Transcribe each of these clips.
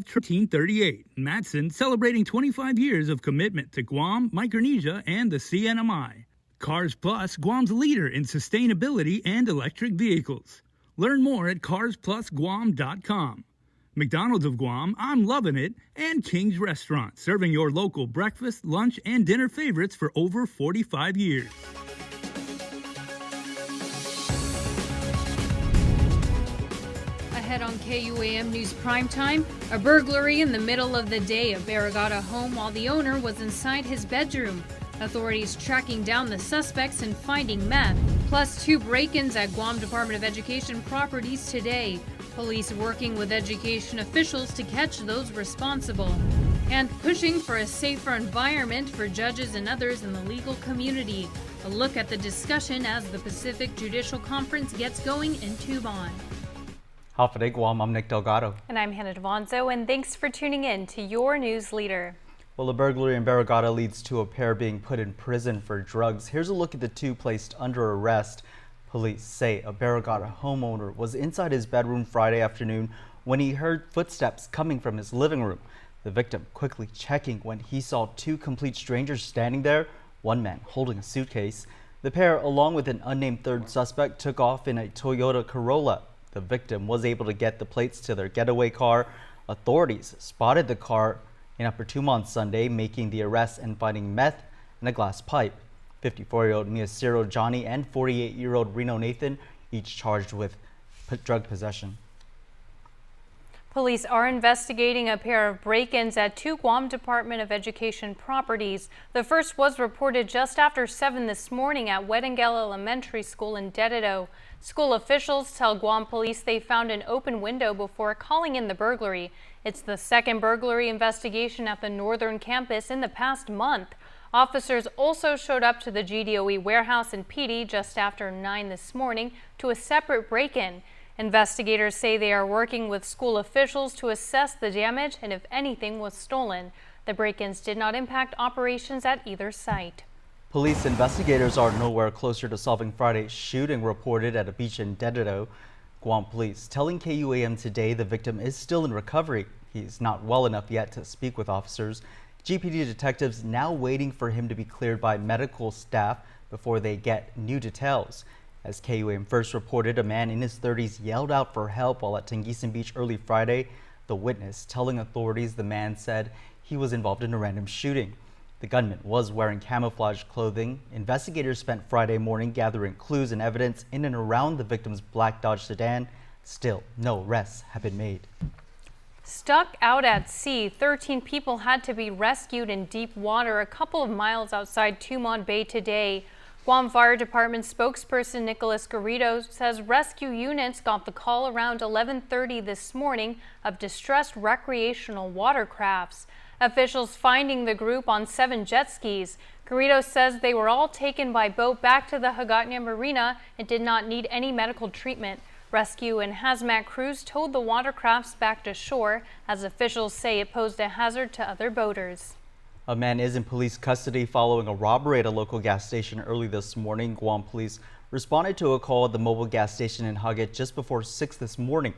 1938, Matson celebrating 25 years of commitment to Guam, Micronesia, and the CNMI. Cars Plus, Guam's leader in sustainability and electric vehicles. Learn more at carsplusguam.com. McDonald's of Guam, I'm loving it, and King's Restaurant, serving your local breakfast, lunch, and dinner favorites for over 45 years. Ahead on KUAM News Primetime, a burglary in the middle of the day at Barragata home while the owner was inside his bedroom. Authorities tracking down the suspects and finding meth, plus 2 break-ins at Guam Department of Education properties today. Police working with education officials to catch those responsible. And pushing for a safer environment for judges and others in the legal community. A look at the discussion as the Pacific Judicial Conference gets going in Tucson. Hafide Guam, I'm Nick Delgado. And I'm Hannah Devonzo, and thanks for tuning in to your news leader. Well, a burglary in Barragata leads to a pair being put in prison for drugs. Here's a look at the 2 placed under arrest. Police say a Barragata homeowner was inside his bedroom Friday afternoon when he heard footsteps coming from his living room. The victim quickly checking when he saw 2 complete strangers standing there, one man holding a suitcase. The pair, along with an unnamed third suspect, took off in a Toyota Corolla. The victim was able to get the plates to their getaway car. Authorities spotted the car in Upper Tucson Sunday, making the arrest and finding meth in a glass pipe. 54-year-old Miyashiro Johnny and 48-year-old Reno Nathan, each charged with drug possession. Police are investigating a pair of break-ins at 2 Guam Department of Education properties. The first was reported just after 7 this morning at Wedengel Elementary School in Dededo. School officials tell Guam police they found an open window before calling in the burglary. It's the second burglary investigation at the northern campus in the past month. Officers also showed up to the GDOE warehouse in PD just after 9 this morning to a separate break-in. Investigators say they are working with school officials to assess the damage and if anything was stolen. The break-ins did not impact operations at either site. Police investigators are nowhere closer to solving Friday's shooting reported at a beach in Dededo. Guam police telling KUAM today the victim is still in recovery. He's not well enough yet to speak with officers. GPD detectives now waiting for him to be cleared by medical staff before they get new details. As KUAM first reported, a man in his 30s yelled out for help while at Tengisan Beach early Friday. The witness telling authorities the man said he was involved in a random shooting. The gunman was wearing camouflage clothing. Investigators spent Friday morning gathering clues and evidence in and around the victim's black Dodge sedan. Still, no arrests have been made. Stuck out at sea, 13 people had to be rescued in deep water a couple of miles outside Tumon Bay today. Guam Fire Department spokesperson Nicholas Garrido says rescue units got the call around 11:30 this morning of distressed recreational watercrafts. Officials finding the group on 7 jet skis. Garrido says they were all taken by boat back to the Hagatna Marina and did not need any medical treatment. Rescue and hazmat crews towed the watercrafts back to shore, as officials say it posed a hazard to other boaters. A man is in police custody following a robbery at a local gas station early this morning. Guam police responded to a call at the mobile gas station in Hagat just before 6 this morning.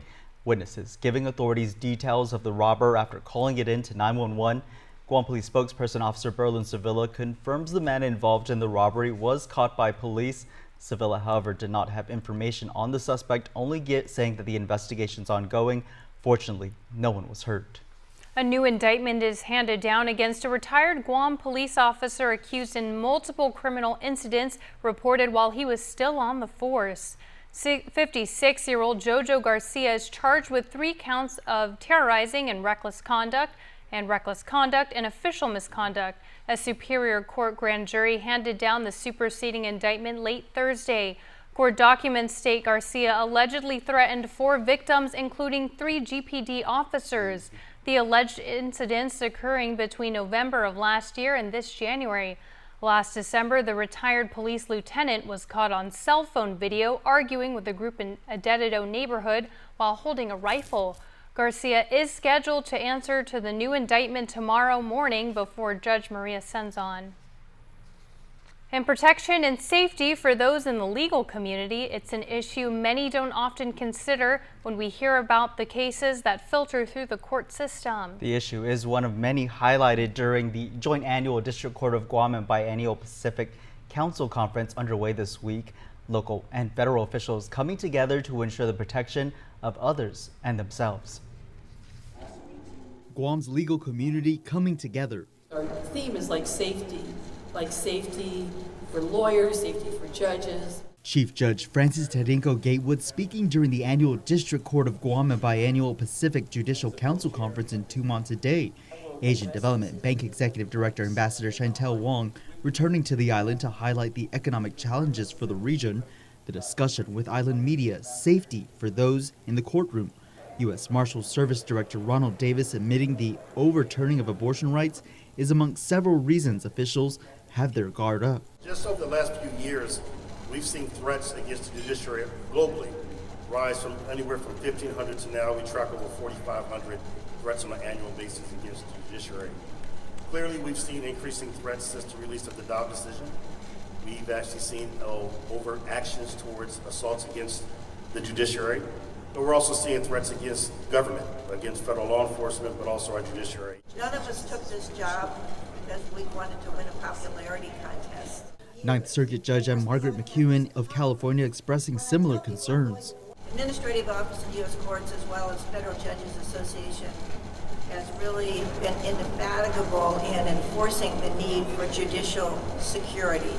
Witnesses giving authorities details of the robber after calling it in to 911. Guam Police spokesperson Officer Berlin Sevilla confirms the man involved in the robbery was caught by police. Sevilla, however, did not have information on the suspect, only saying that the investigation's ongoing. Fortunately, no one was hurt. A new indictment is handed down against a retired Guam police officer accused in multiple criminal incidents reported while he was still on the force. 56-year-old Jojo Garcia is charged with 3 counts of terrorizing and reckless conduct and official misconduct. A Superior Court grand jury handed down the superseding indictment late Thursday. Court documents state Garcia allegedly threatened 4 victims, including 3 GPD officers. The alleged incidents occurring between November of last year and this January. Last December, the retired police lieutenant was caught on cell phone video arguing with a group in a Dededo neighborhood while holding a rifle. Garcia is scheduled to answer to the new indictment tomorrow morning before Judge Maria Senzon. And protection and safety for those in the legal community, it's an issue many don't often consider when we hear about the cases that filter through the court system. The issue is one of many highlighted during the joint annual District Court of Guam and Biennial Pacific Council Conference underway this week. Local and federal officials coming together to ensure the protection of others and themselves. Guam's legal community coming together. Our theme is like safety for lawyers, safety for judges. Chief Judge Francis Tedinko Gatewood speaking during the annual District Court of Guam and Biennial Pacific Judicial Council Conference in Tumon today. Asian Development Bank Executive Director Ambassador Chantel Wong returning to the island to highlight the economic challenges for the region, the discussion with island media, safety for those in the courtroom. U.S. Marshal Service Director Ronald Davis admitting the overturning of abortion rights is among several reasons officials have their guard up. Just over the last few years, we've seen threats against the judiciary globally rise from anywhere from 1,500 to now we track over 4,500 threats on an annual basis against the judiciary. Clearly, we've seen increasing threats since the release of the Dow decision. We've actually seen overt actions towards assaults against the judiciary, but we're also seeing threats against government, against federal law enforcement, but also our judiciary. None of us took this job because we wanted to win a popularity contest. Ninth Circuit Judge M. Margaret McEwen of California expressing similar concerns. Administrative Office of U.S. Courts as well as Federal Judges Association has really been indefatigable in enforcing the need for judicial security.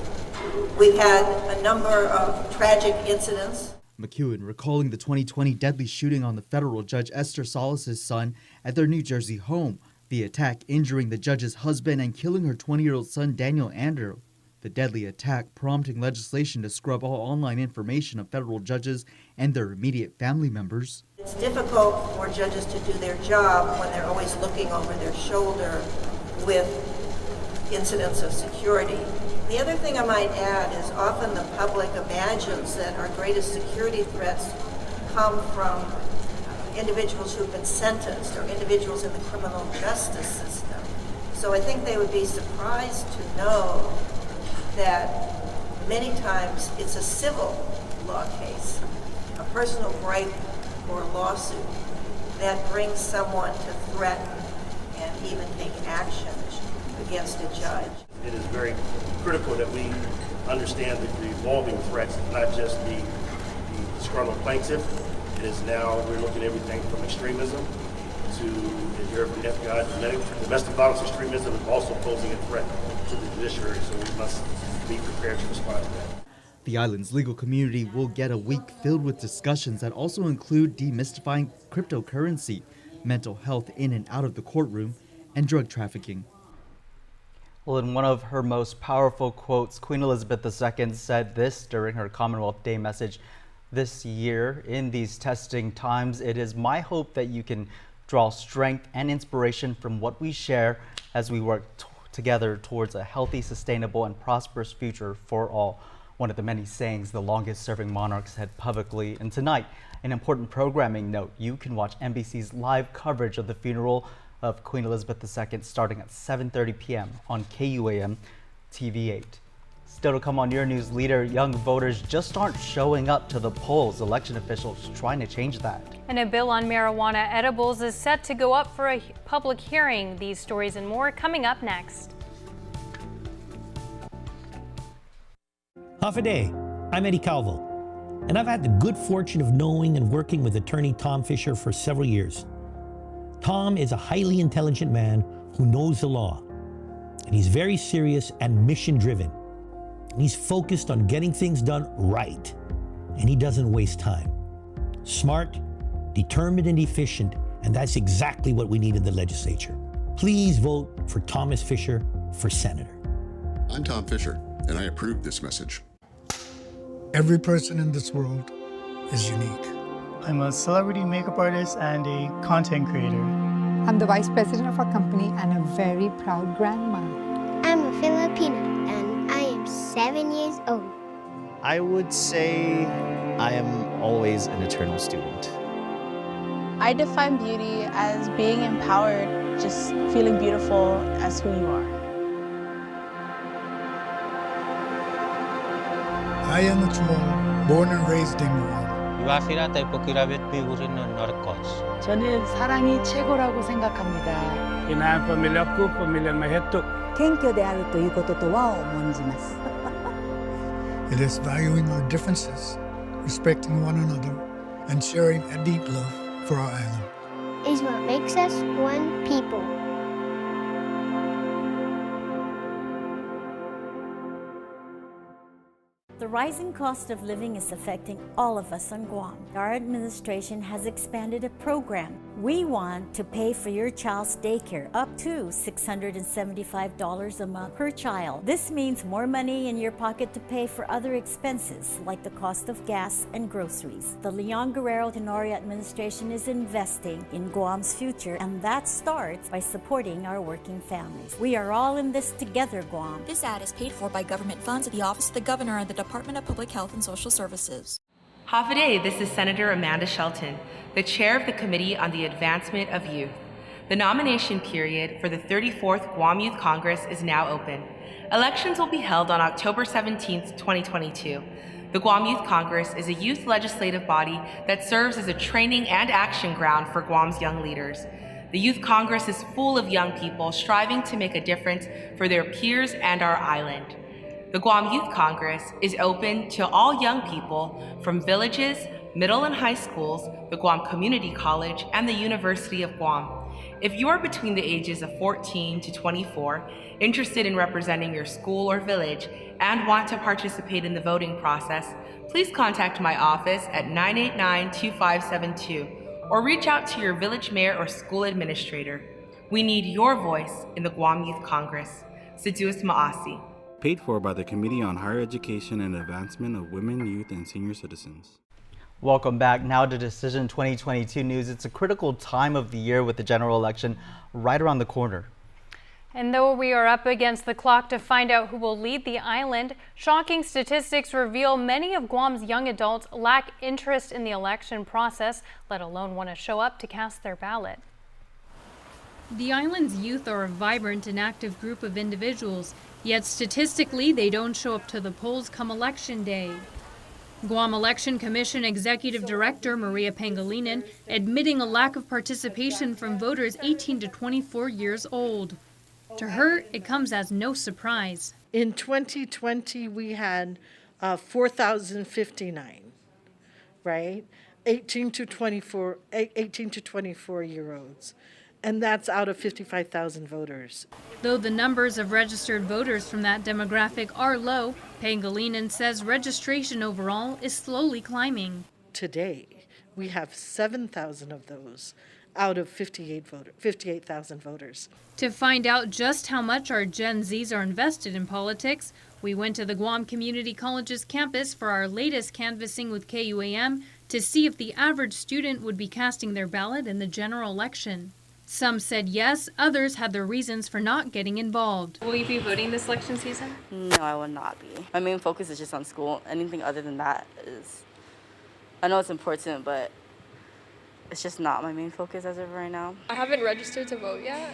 We've had a number of tragic incidents. McEwen recalling the 2020 deadly shooting on the federal judge Esther Salas' son at their New Jersey home, the attack injuring the judge's husband and killing her 20-year-old son Daniel Andrew. The deadly attack prompting legislation to scrub all online information of federal judges and their immediate family members. It's difficult for judges to do their job when they're always looking over their shoulder with incidents of security. The other thing I might add is often the public imagines that our greatest security threats come from individuals who've been sentenced or individuals in the criminal justice system. So I think they would be surprised to know that many times it's a civil law case, a personal gripe or lawsuit that brings someone to threaten and even take action against a judge. It is very critical that we understand the evolving threats, not just the disgruntled plaintiff. It is now, we're looking at everything from extremism to, as you heard from the FBI, domestic violence extremism is also posing a threat to the judiciary, so we must be prepared to respond to that. The island's legal community will get a week filled with discussions that also include demystifying cryptocurrency, mental health in and out of the courtroom, and drug trafficking. Well, in one of her most powerful quotes, Queen Elizabeth II said this during her Commonwealth Day message this year: in these testing times, it is my hope that you can draw strength and inspiration from what we share as we work together towards a healthy, sustainable, and prosperous future for all. One of the many sayings the longest-serving monarch said publicly. And tonight, an important programming note: you can watch NBC's live coverage of the funeral of Queen Elizabeth II starting at 7:30 p.m. on KUAM TV 8. Still to come on your news, leader, young voters just aren't showing up to the polls. Election officials trying to change that. And a bill on marijuana edibles is set to go up for a public hearing. These stories and more coming up next. Half a day. I'm Eddie Calvo, and I've had the good fortune of knowing and working with attorney Tom Fisher for several years. Tom is a highly intelligent man who knows the law, and he's very serious and mission-driven. And he's focused on getting things done right, and he doesn't waste time. Smart, determined, and efficient, and that's exactly what we need in the legislature. Please vote for Thomas Fisher for Senator. I'm Tom Fisher, and I approve this message. Every person in this world is unique. I'm a celebrity makeup artist and a content creator. I'm the vice president of our company and a very proud grandma. I'm a Filipino and I am 7 years old. I would say I am always an eternal student. I define beauty as being empowered, just feeling beautiful as who you are. I am a Chamorro, born and raised in Guam. 저는 사랑이 최고라고 생각합니다. Kinahan pamilya ko, pamilyang Maheto. 謙虚であるということとは重んじます。It is valuing our differences, respecting one another, and sharing a deep love for our island. Is what makes us one people. The rising cost of living is affecting all of us on Guam. Our administration has expanded a program. We want to pay for your child's daycare up to $675 a month per child. This means more money in your pocket to pay for other expenses like the cost of gas and groceries. The Leon Guerrero Tenorio administration is investing in Guam's future, and that starts by supporting our working families. We are all in this together, Guam. This ad is paid for by government funds at the Office of the Governor and the Department of Public Health and Social Services. Hafaday, this is Senator Amanda Shelton, the chair of the Committee on the Advancement of Youth. The nomination period for the 34th Guam Youth Congress is now open. Elections will be held on October 17, 2022. The Guam Youth Congress is a youth legislative body that serves as a training and action ground for Guam's young leaders. The Youth Congress is full of young people striving to make a difference for their peers and our island. The Guam Youth Congress is open to all young people from villages, middle and high schools, the Guam Community College, and the University of Guam. If you are between the ages of 14 to 24, interested in representing your school or village, and want to participate in the voting process, please contact my office at 989-2572 or reach out to your village mayor or school administrator. We need your voice in the Guam Youth Congress. Siduus Maasi. Paid for by the Committee on Higher Education and Advancement of Women, Youth, and Senior Citizens. Welcome back. Now to Decision 2022 News. It's a critical time of the year with the general election right around the corner. And though we are up against the clock to find out who will lead the island, shocking statistics reveal many of Guam's young adults lack interest in the election process, let alone want to show up to cast their ballot. The island's youth are a vibrant and active group of individuals, yet statistically they don't show up to the polls come election day. Guam Election Commission Executive Director Maria Pangilinan admitting a lack of participation from voters 18 to 24 years old. To her, it comes as no surprise. In 2020, we had 4,059, right? 18 to 24-year-olds. And that's out of 55,000 voters. Though the numbers of registered voters from that demographic are low, Pangilinan says registration overall is slowly climbing. Today, we have 7,000 of those out of 58,000 voters. To find out just how much our Gen Zs are invested in politics, we went to the Guam Community College's campus for our latest canvassing with KUAM to see if the average student would be casting their ballot in the general election. Some said yes, others had their reasons for not getting involved. Will you be voting this election season? No, I will not be. My main focus is just on school. Anything other than that is, I know it's important, but it's just not my main focus as of right now. I haven't registered to vote yet.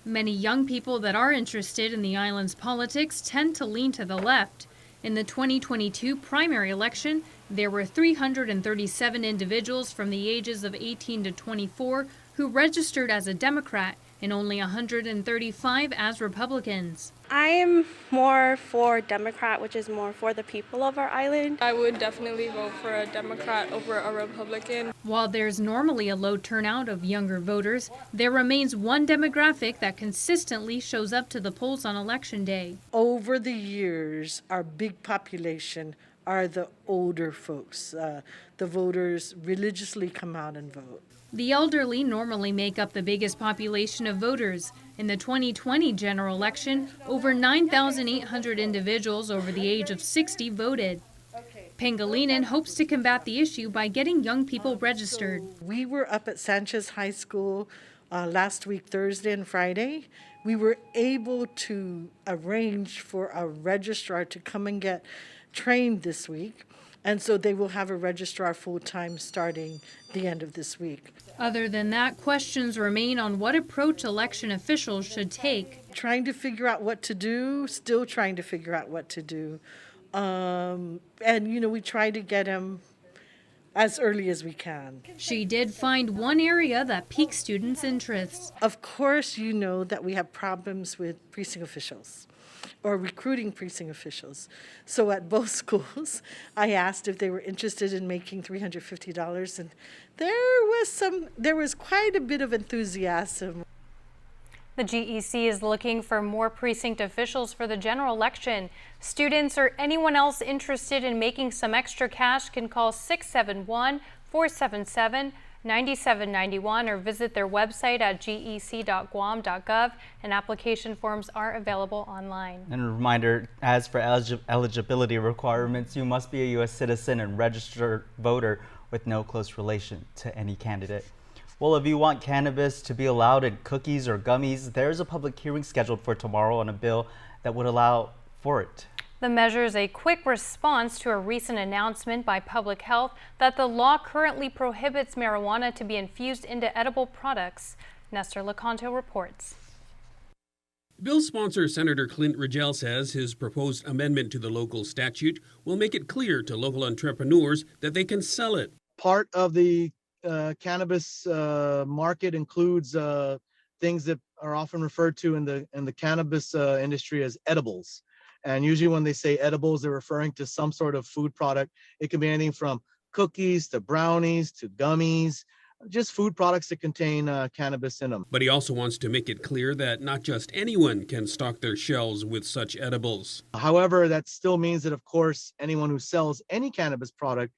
Many young people that are interested in the island's politics tend to lean to the left. In the 2022 primary election, there were 337 individuals from the ages of 18 to 24 who registered as a Democrat and only 135 as Republicans. I am more for Democrat, which is more for the people of our island. I would definitely vote for a Democrat over a Republican. While there's normally a low turnout of younger voters, there remains one demographic that consistently shows up to the polls on election day. Over the years, our big population are the older folks. The voters religiously come out and vote. The elderly normally make up the biggest population of voters. In the 2020 general election, over 9,800 individuals over the age of 60 voted. Pangilinan hopes to combat the issue by getting young people registered. We were up at Sanchez High School last week, Thursday and Friday. We were able to arrange for a registrar to come and get trained this week. And so they will have a registrar full-time starting the end of this week. Other than that, questions remain on what approach election officials should take. Trying to figure out what to do, still trying to figure out what to do And, we try to get them as early as we can. She did find one area that piqued students' interest. Of course, you know that we have problems with precinct officials or recruiting precinct officials. So at both schools, I asked if they were interested in making $350, and there was quite a bit of enthusiasm. The GEC is looking for more precinct officials for the general election. Students or anyone else interested in making some extra cash can call 671-477-9791 or visit their website at gec.guam.gov, and application forms are available online. And a reminder, as for eligibility requirements, you must be a U.S. citizen and registered voter with no close relation to any candidate. Well, if you want cannabis to be allowed in cookies or gummies, there's a public hearing scheduled for tomorrow on a bill that would allow for it. The measure is a quick response to a recent announcement by Public Health that the law currently prohibits marijuana to be infused into edible products. Nestor Lecanto reports. Bill sponsor Senator Clint Rigel says his proposed amendment to the local statute will make it clear to local entrepreneurs that they can sell it. Part of the cannabis market includes things that are often referred to in the cannabis industry as edibles. And usually when they say edibles, they're referring to some sort of food product. It can be anything from cookies to brownies to gummies, just food products that contain cannabis in them. But he also wants to make it clear that not just anyone can stock their shelves with such edibles. However, that still means that, of course, anyone who sells any cannabis product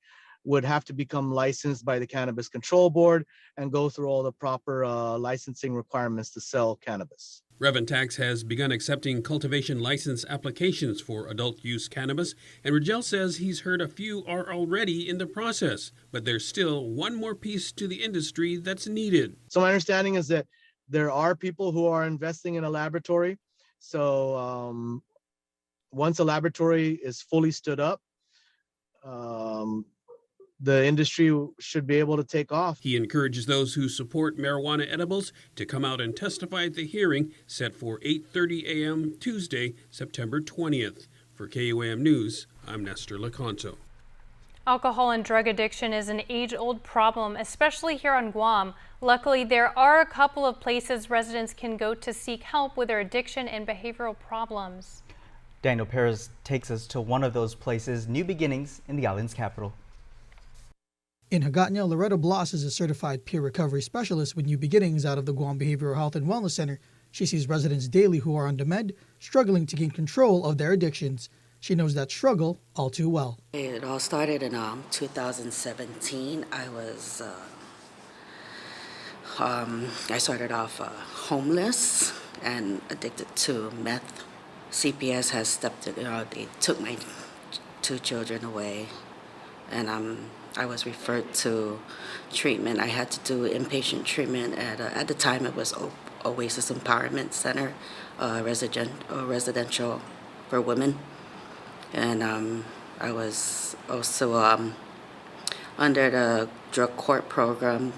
would have to become licensed by the Cannabis Control Board and go through all the proper licensing requirements to sell cannabis. Revantax has begun accepting cultivation license applications for adult use cannabis, and Rigel says he's heard a few are already in the process, but there's still one more piece to the industry that's needed. So my understanding is that there are people who are investing in a laboratory. So once a laboratory is fully stood up, the industry should be able to take off. He encourages those who support marijuana edibles to come out and testify at the hearing set for 8:30 a.m. Tuesday, September 20th. For KUAM News, I'm Nestor Lecanto. Alcohol and drug addiction is an age-old problem, especially here on Guam. Luckily, there are a couple of places residents can go to seek help with their addiction and behavioral problems. Daniel Perez takes us to one of those places, New Beginnings, in the island's capital. In Hagåtña, Loretta Bloss is a certified peer recovery specialist with New Beginnings out of the Guam Behavioral Health and Wellness Center. She sees residents daily who are on the med, struggling to gain control of their addictions. She knows that struggle all too well. It all started in 2017. I started off homeless and addicted to meth. CPS has stepped in, they took my 2 children away, and I was referred to treatment. I had to do inpatient treatment at the time it was Oasis Empowerment Center, residential for women. And I was also under the drug court program,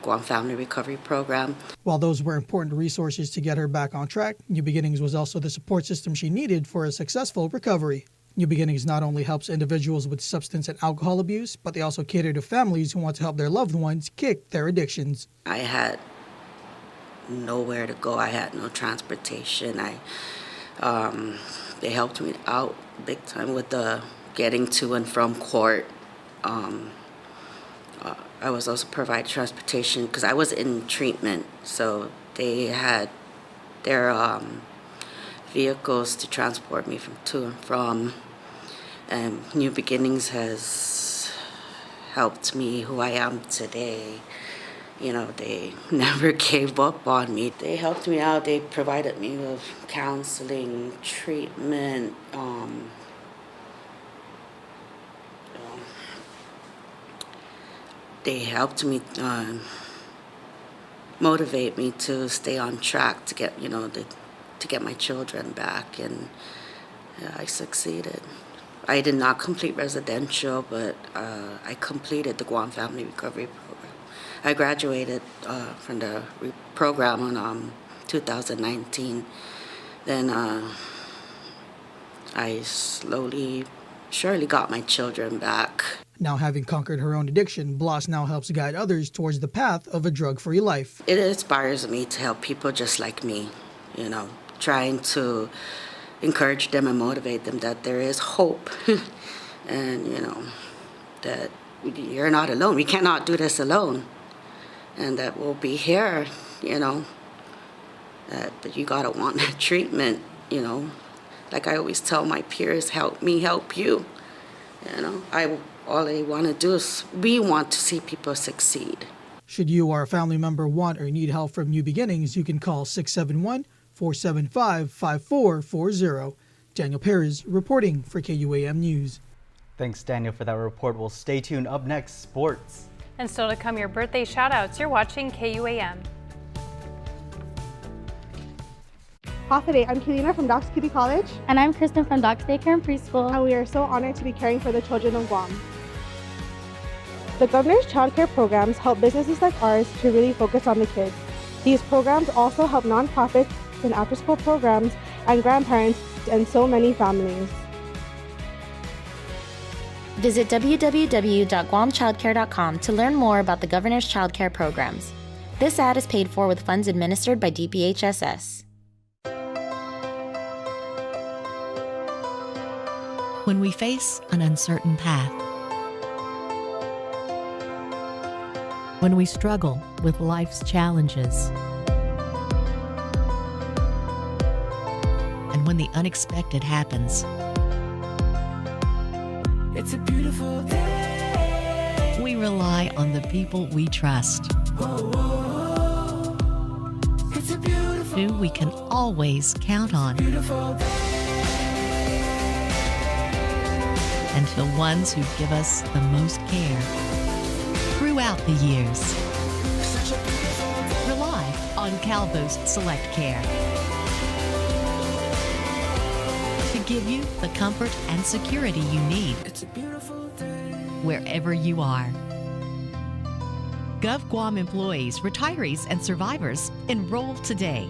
Guam Family Recovery Program. While those were important resources to get her back on track, New Beginnings was also the support system she needed for a successful recovery. New Beginnings not only helps individuals with substance and alcohol abuse, but they also cater to families who want to help their loved ones kick their addictions. I had nowhere to go. I had no transportation. They helped me out big time with the getting to and from court. I was also provided transportation because I was in treatment, so they had their vehicles to transport me to and from. And New Beginnings has helped me who I am today. They never gave up on me. They helped me out. They provided me with counseling, treatment. They helped me motivate me to stay on track to get, to get my children back, and I succeeded. I did not complete residential, but I completed the Guam Family Recovery Program. I graduated from the program in 2019. Then I slowly surely got my children back. Now having conquered her own addiction, Bloss now helps guide others towards the path of a drug-free life. It inspires me to help people just like me, trying to encourage them and motivate them that there is hope and, that you're not alone. We cannot do this alone. And that we'll be here, but you gotta want that treatment, Like I always tell my peers, help me help you. All I want to do is we want to see people succeed. Should you or a family member want or need help from New Beginnings, you can call 671-475-5440. Daniel Perez reporting for KUAM News. Thanks, Daniel, for that report. We'll stay tuned. Up next, sports. And still to come, your birthday shout-outs. You're watching KUAM. Half a day. I'm Kelina from Doc's Kitty College. And I'm Kristen from Doc's Daycare and Preschool. And we are so honored to be caring for the children of Guam. The governor's child care programs help businesses like ours to really focus on the kids. These programs also help nonprofits and after-school programs and grandparents and so many families. Visit www.guamchildcare.com to learn more about the governor's child care programs. This ad is paid for with funds administered by DPHSS. When we face an uncertain path, when we struggle with life's challenges, and when the unexpected happens, it's a beautiful day. We rely on the people we trust, it's a beautiful, who we can always count on, and the ones who give us the most care throughout the years. Rely on Calvo's Select Care to give you the comfort and security you need wherever you are. Gov Guam employees, retirees, and survivors, enroll today.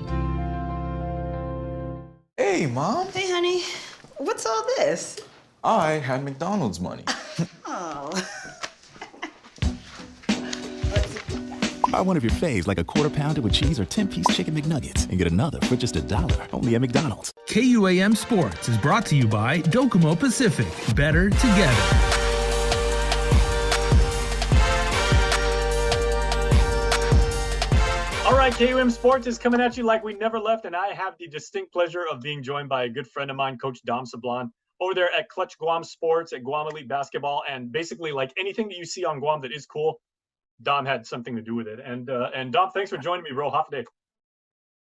Hey, Mom. Hey, honey. What's all this? I had McDonald's money. Oh. Buy one of your faves like a quarter pounder with cheese or 10-piece chicken McNuggets and get another for just $1 only at McDonald's. KUAM Sports is brought to you by Docomo Pacific. Better together. All right, KUAM Sports is coming at you like we never left, and I have the distinct pleasure of being joined by a good friend of mine, Coach Dom Sablon, over there at Clutch Guam Sports, at Guam Elite Basketball, and basically like anything that you see on Guam that is cool, Dom had something to do with it. And Dom, thanks for joining me, bro. Half a day.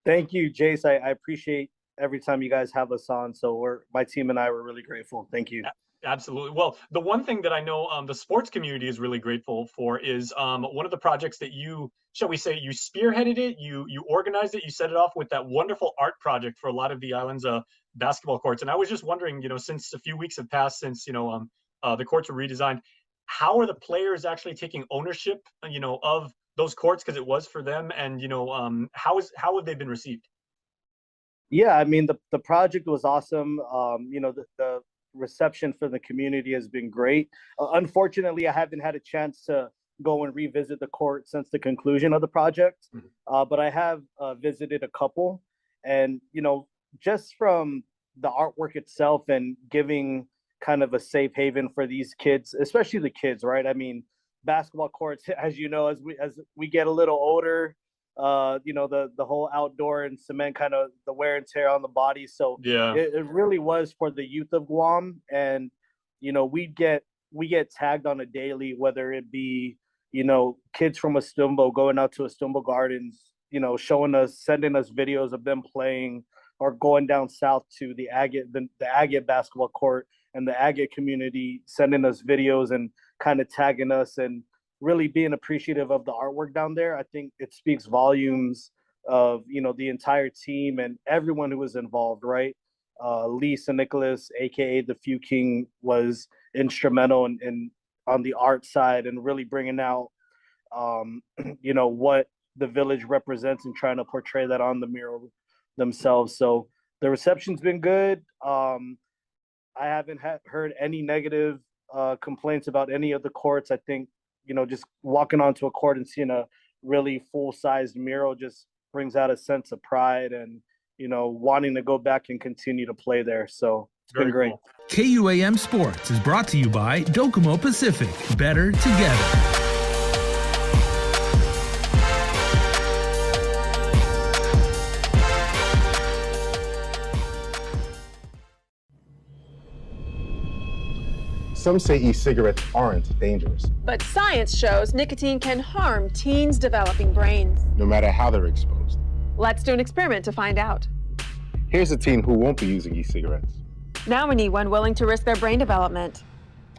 Thank you, Jace. I appreciate every time you guys have us on. So my team and I were really grateful. Thank you. Absolutely. Well, the one thing that I know the sports community is really grateful for is one of the projects that you, shall we say, you spearheaded it, you organized it, you set it off with that wonderful art project for a lot of the island's basketball courts. And I was just wondering, since a few weeks have passed since, the courts were redesigned, how are the players actually taking ownership, of those courts, because it was for them, and how have they been received? Yeah, I mean the project was awesome. The reception for the community has been great. Unfortunately, I haven't had a chance to go and revisit the court since the conclusion of the project, but I have visited a couple, and just from the artwork itself and giving kind of a safe haven for these kids, especially the kids, right? I mean, basketball courts, as you know, as we get a little older, the whole outdoor and cement, kind of the wear and tear on the body. So yeah, it really was for the youth of Guam. And we get tagged on a daily, whether it be kids from Estumbo going out to Estumbo Gardens, sending us videos of them playing, or going down south to the Agate basketball court and the Agate community, sending us videos and kind of tagging us and really being appreciative of the artwork down there. I think it speaks volumes of, the entire team and everyone who was involved, right? Lisa Nicholas, AKA the Few King, was instrumental in on the art side and really bringing out, what the village represents and trying to portray that on the mural themselves. So the reception's been good. I haven't heard any negative complaints about any of the courts. I think, just walking onto a court and seeing a really full-sized mural just brings out a sense of pride and, wanting to go back and continue to play there. So it's been great. Cool. KUAM Sports is brought to you by Docomo Pacific. Better together. Some say e-cigarettes aren't dangerous. But science shows nicotine can harm teens' developing brains. No matter how they're exposed. Let's do an experiment to find out. Here's a teen who won't be using e-cigarettes. Now we need one willing to risk their brain development.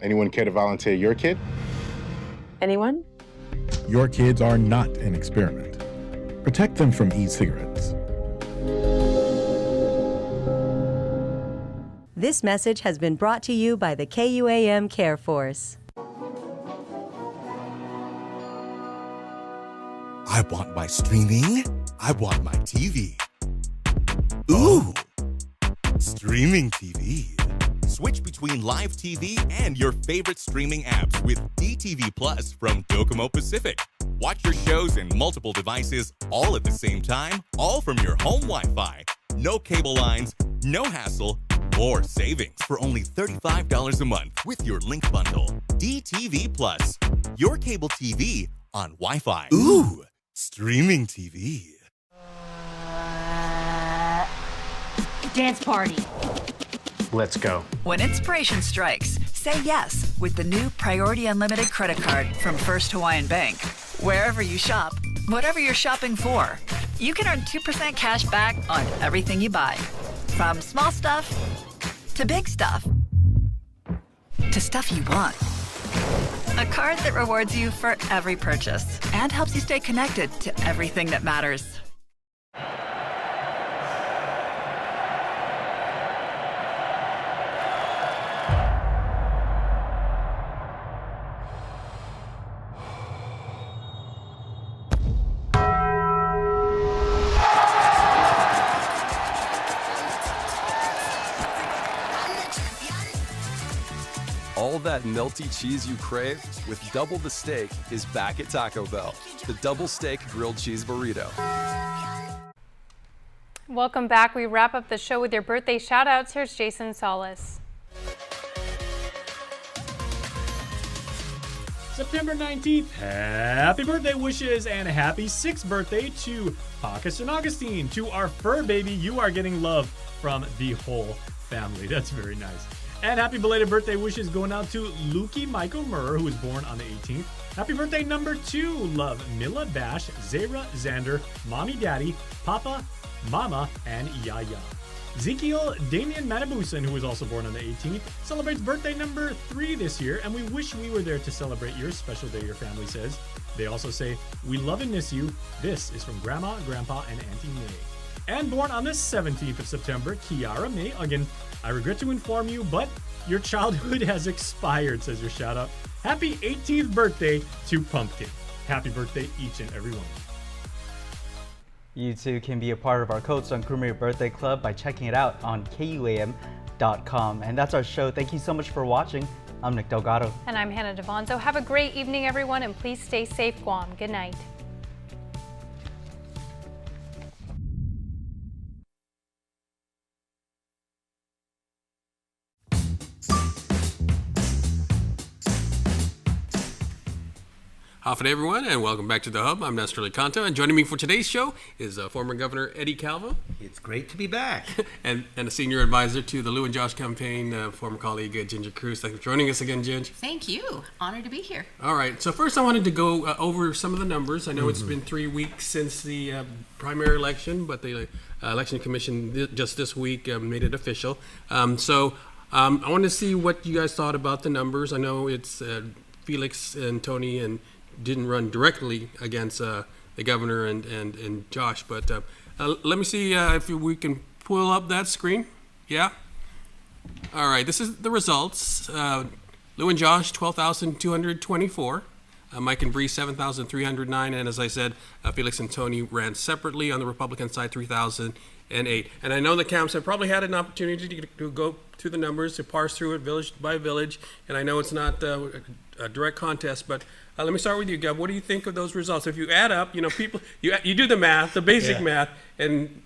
Anyone care to volunteer your kid? Anyone? Your kids are not an experiment. Protect them from e-cigarettes. This message has been brought to you by the KUAM Care Force. I want my streaming. I want my TV. Ooh, streaming TV. Switch between live TV and your favorite streaming apps with DTV Plus from Docomo Pacific. Watch your shows in multiple devices all at the same time, all from your home Wi-Fi. No cable lines, no hassle, more savings for only $35 a month with your Link bundle. DTV Plus, your cable TV on Wi-Fi. Ooh, streaming TV. Dance party. Let's go. When inspiration strikes, say yes with the new Priority Unlimited credit card from First Hawaiian Bank. Wherever you shop, whatever you're shopping for, you can earn 2% cash back on everything you buy. From small stuff to big stuff to stuff you want. A card that rewards you for every purchase and helps you stay connected to everything that matters. All that melty cheese you crave with double the steak is back at Taco Bell. The double steak grilled cheese burrito. Welcome back. We wrap up the show with your birthday shout outs. Here's Jason Solis. September 19th, happy birthday wishes and a happy 6th birthday to Pacus and Augustine. To our fur baby, you are getting love from the whole family. That's very nice. And happy belated birthday wishes going out to Lukey Michael Murr, who was born on the 18th. Happy birthday number 2. Love Mila Bash, Zara Xander, Mommy Daddy, Papa, Mama, and Yaya. Ezekiel Damian Matabusan, who was also born on the 18th, celebrates birthday number 3 this year, and we wish we were there to celebrate your special day, your family says. They also say, we love and miss you. This is from Grandma, Grandpa, and Auntie May. And born on the 17th of September, Kiara May. Again, I regret to inform you, but your childhood has expired, says your shout out. Happy 18th birthday to Pumpkin. Happy birthday, each and every one. You too can be a part of our Coach Sun Crewmate Birthday Club by checking it out on KUAM.com. And that's our show. Thank you so much for watching. I'm Nick Delgado. And I'm Hannah Devonzo. Have a great evening, everyone, and please stay safe, Guam. Good night. Howdy everyone, and welcome back to The Hub. I'm Nestor Licanto, and joining me for today's show is former Governor Eddie Calvo. It's great to be back. and a senior advisor to the Lou and Josh campaign, former colleague Ginger Cruz. Thanks for joining us again, Ginger. Thank you. Honored to be here. All right, so first I wanted to go over some of the numbers. I know it's been 3 weeks since the primary election, but the Election Commission just this week made it official. So I wanted to see what you guys thought about the numbers. I know it's Felix and Tony and didn't run directly against the governor and Josh, but let me see if we can pull up that screen. Yeah. All right. This is the results. Lou and Josh 12,224. Mike and Bree 7,309, and as I said, Felix and Tony ran separately on the Republican side 3,008. And I know the camps have probably had an opportunity to go through the numbers, to parse through it village by village, and I know it's not a direct contest, but let me start with you, Gov. What do you think of those results? If you add up, people, you do the math, the basic math, and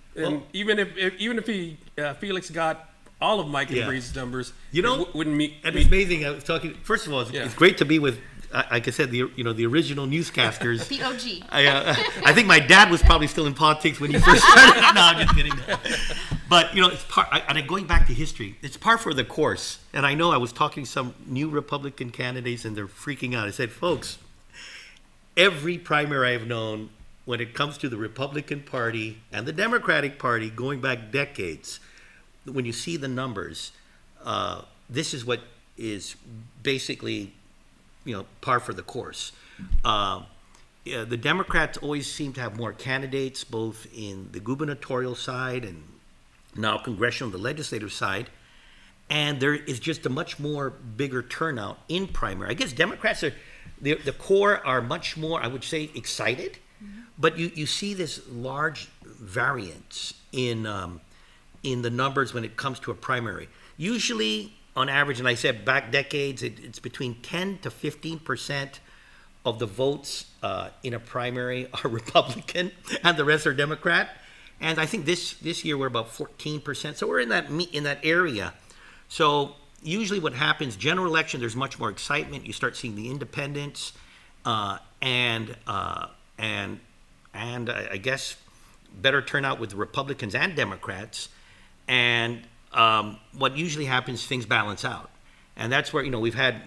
even if Felix got all of Mike and Bree's numbers, wouldn't meet. And it's amazing. I was talking. First of all, it's great to be with, like I said, the original newscasters. The OG. I think my dad was probably still in politics when you first started. No, I'm just kidding. But it's part. And going back to history, it's par for the course. And I know I was talking to some new Republican candidates, and they're freaking out. I said, folks, every primary I've known, when it comes to the Republican Party and the Democratic Party, going back decades, when you see the numbers, this is what is basically, par for the course. The Democrats always seem to have more candidates, both in the gubernatorial side and now congressional, the legislative side, and there is just a much more bigger turnout in primary. I guess Democrats are, the core are much more, I would say, excited, but you see this large variance in the numbers when it comes to a primary. Usually, on average, and I said back decades, it's between 10 to 15% of the votes in a primary are Republican, and the rest are Democrat. And I think this year we're about 14%. So we're in that area. So usually what happens, general election, there's much more excitement. You start seeing the independents, and I guess better turnout with the Republicans and Democrats. And what usually happens, things balance out. And that's where, we've had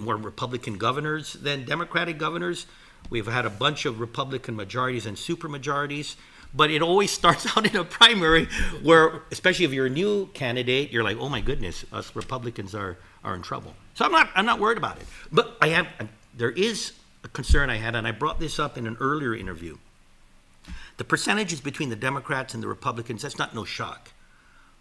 more Republican governors than Democratic governors. We've had a bunch of Republican majorities and supermajorities. But it always starts out in a primary where, especially if you're a new candidate, you're like, oh my goodness, us Republicans are in trouble. So I'm not worried about it. But there is a concern I had, and I brought this up in an earlier interview. The percentages between the Democrats and the Republicans, that's not no shock.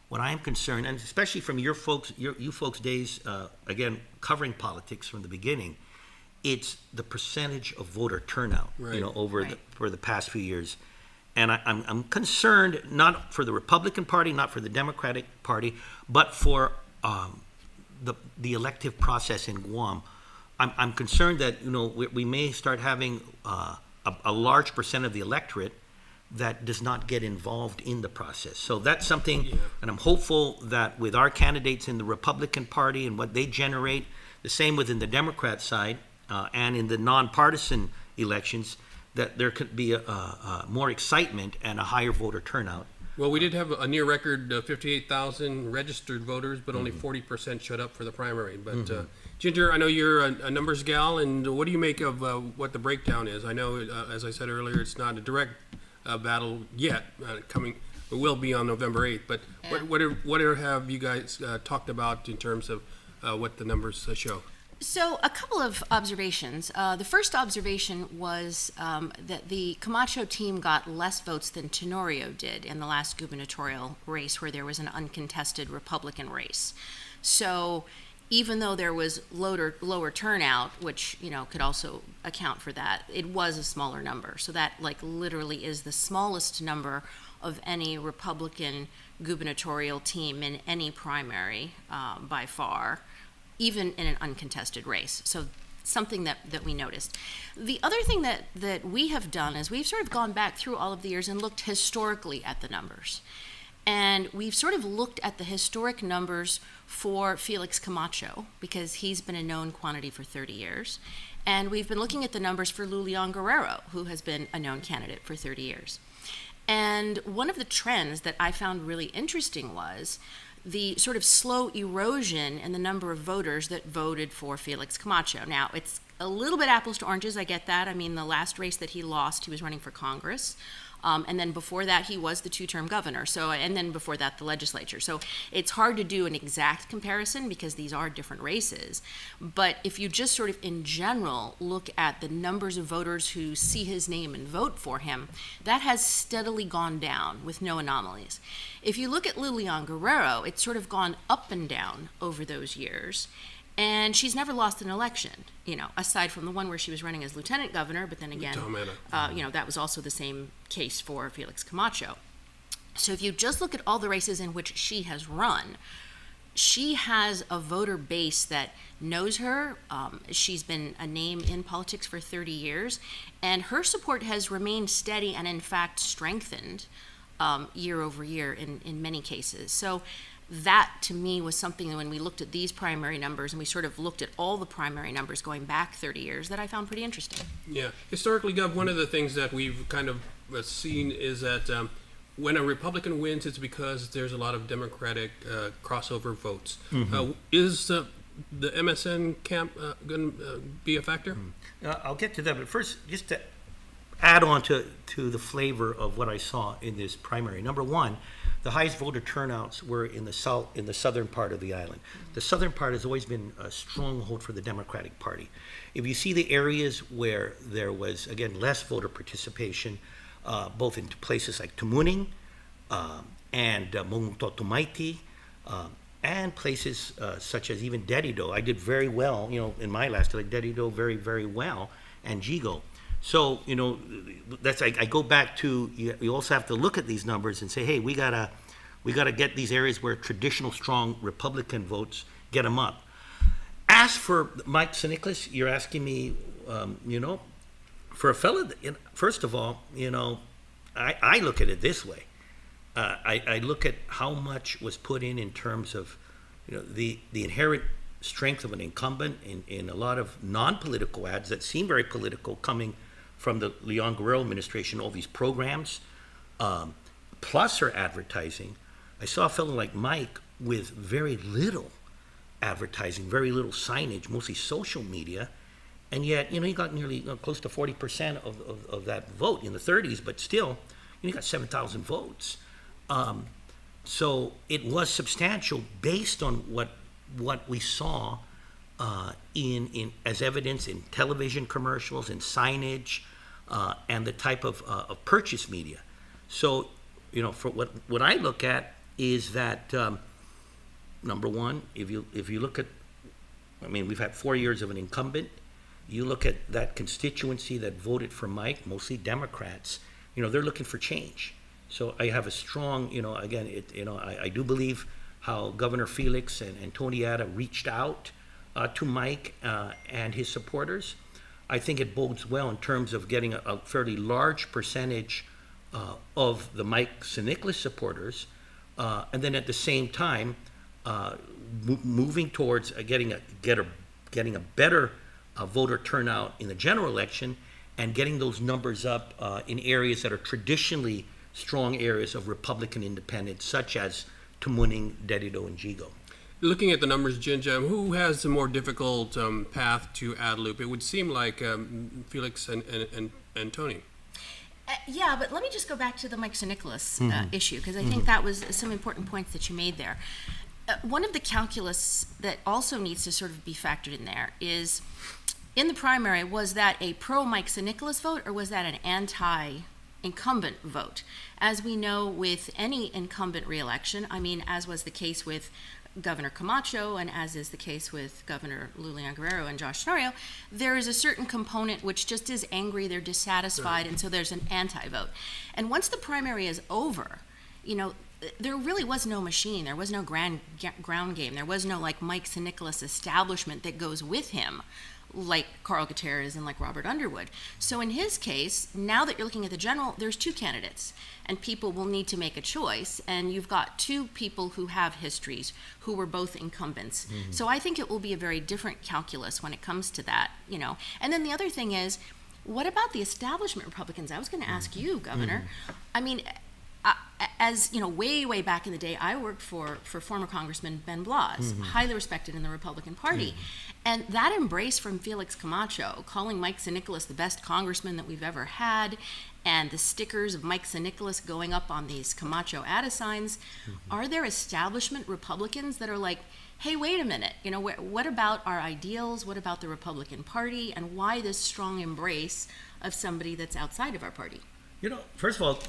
What I am concerned, and especially from you folks' days, again, covering politics from the beginning, it's the percentage of voter turnout, for the past few years. And I'm concerned, not for the Republican Party, not for the Democratic Party, but for the elective process in Guam. I'm concerned that we may start having a large percent of the electorate that does not get involved in the process. So that's something, and I'm hopeful that with our candidates in the Republican Party and what they generate, the same within the Democrat side and in the nonpartisan elections, that there could be more excitement and a higher voter turnout. Well, we did have a near record 58,000 registered voters, but only 40% showed up for the primary. But Ginger, I know you're a numbers gal, and what do you make of what the breakdown is? I know, as I said earlier, it's not a direct battle yet. It will be on November 8th. But what have you guys talked about in terms of what the numbers show? So a couple of observations. The first observation was that the Camacho team got less votes than Tenorio did in the last gubernatorial race, where there was an uncontested Republican race. So even though there was lower turnout, which could also account for that, it was a smaller number. So that literally is the smallest number of any Republican gubernatorial team in any primary by far, even in an uncontested race. So something that we noticed. The other thing that we have done is we've sort of gone back through all of the years and looked historically at the numbers. And we've sort of looked at the historic numbers for Felix Camacho, because he's been a known quantity for 30 years. And we've been looking at the numbers for Lulian Guerrero, who has been a known candidate for 30 years. And one of the trends that I found really interesting was the sort of slow erosion in the number of voters that voted for Felix Camacho. Now, it's a little bit apples to oranges, I get that. I mean, the last race that he lost, he was running for Congress. And then before that, he was the two-term governor. And then before that, the legislature. So it's hard to do an exact comparison because these are different races. But if you just sort of in general look at the numbers of voters who see his name and vote for him, that has steadily gone down with no anomalies. If you look at Lulian Guerrero, it's sort of gone up and down over those years. And she's never lost an election, aside from the one where she was running as lieutenant governor, but then again, that was also the same case for Felix Camacho. So if you just look at all the races in which she has run, she has a voter base that knows her. She's been a name in politics for 30 years, and her support has remained steady and, in fact, strengthened year over year in many cases. So that, to me, was something that when we looked at these primary numbers and we sort of looked at all the primary numbers going back 30 years that I found pretty interesting. Yeah. Historically, Gov, one of the things that we've kind of seen is that when a Republican wins, it's because there's a lot of Democratic crossover votes. Is the MSN camp going to be a factor? I'll get to that, but first, just to add on to the flavor of what I saw in this primary. Number one, the highest voter turnouts were in the southern part of the island. The southern part has always been a stronghold for the Democratic Party. If you see the areas where there was, again, less voter participation, both in places like Tumuning and Mongtotumaiti, and places such as even Dedido. I did very well, in my last election, Dedido very, very well, and Jigo. So, that's I go back to, you also have to look at these numbers and say, hey, we gotta get these areas where traditional strong Republican votes, get them up. As for Mike Sinichlis, you're asking me, for a fella, first of all, I look at it this way. I look at how much was put in terms of, the inherent strength of an incumbent in a lot of non-political ads that seem very political coming from the Leon Guerrero administration, all these programs, plus her advertising. I saw a fellow like Mike with very little advertising, very little signage, mostly social media, and yet, he got nearly close to 40% of that vote in the 30s, but still, he got 7,000 votes. So it was substantial based on what we saw in as evidence in television commercials and signage and the type of purchase media. So, for what I look at is that number one, if you look at, we've had 4 years of an incumbent. You look at that constituency that voted for Mike, mostly Democrats. They're looking for change. So I have a strong, again, I do believe how Governor Felix and Tony Ada reached out to Mike and his supporters. I think it bodes well in terms of getting a fairly large percentage of the Mike Sinichlis supporters, and then at the same time moving towards getting a better voter turnout in the general election and getting those numbers up in areas that are traditionally strong areas of Republican independence, such as Tumuning, Dedido, and Jigo. Looking at the numbers, Jinja, who has the more difficult path to Adelup? It would seem like Felix and Tony. Yeah, but let me just go back to the Mike Sinichlis issue, because I think that was some important points that you made there. One of the calculus that also needs to sort of be factored in there is, in the primary, was that a pro-Mike Sinichlis vote, or was that an anti-incumbent vote? As we know with any incumbent reelection, as was the case with Governor Camacho and as is the case with Governor Leon Guerrero and Josh Tenorio, there is a certain component which just is angry, they're dissatisfied, and so there's an anti-vote. And once the primary is over, there really was no machine, there was no ground game, there was no Mike Sinichlis establishment that goes with him, like Carl Gutierrez and like Robert Underwood. So in his case, now that you're looking at the general, there's two candidates, and people will need to make a choice, and you've got two people who have histories, who were both incumbents. So I think it will be a very different calculus when it comes to that, And then the other thing is, what about the establishment Republicans? I was going to ask you, Governor. As way back in the day, I worked for former Congressman Ben Blas, highly respected in the Republican Party, and that embrace from Felix Camacho, calling Mike Sinichlis the best congressman that we've ever had, and the stickers of Mike Sinichlis going up on these Camacho Ada signs. Are there establishment Republicans that are like, hey, wait a minute, what about our ideals? What about the Republican Party? And why this strong embrace of somebody that's outside of our party? First of all,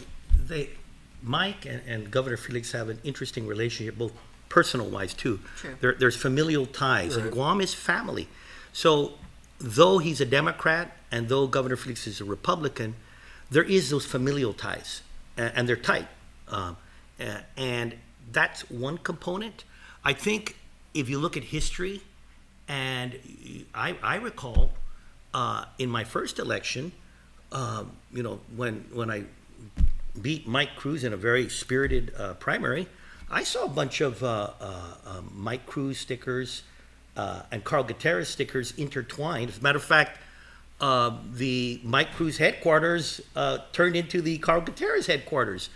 Mike and Governor Felix have an interesting relationship, both personal-wise too. True. There's familial ties, Right. and Guam is family. So though he's a Democrat and though Governor Felix is a Republican, there is those familial ties, and they're tight. And that's one component. I think if you look at history, and I recall in my first election, when I beat Mike Cruz in a very spirited primary, I saw a bunch of Mike Cruz stickers and Carl Gutierrez stickers intertwined. As a matter of fact, the Mike Cruz headquarters turned into the Carl Gutierrez headquarters.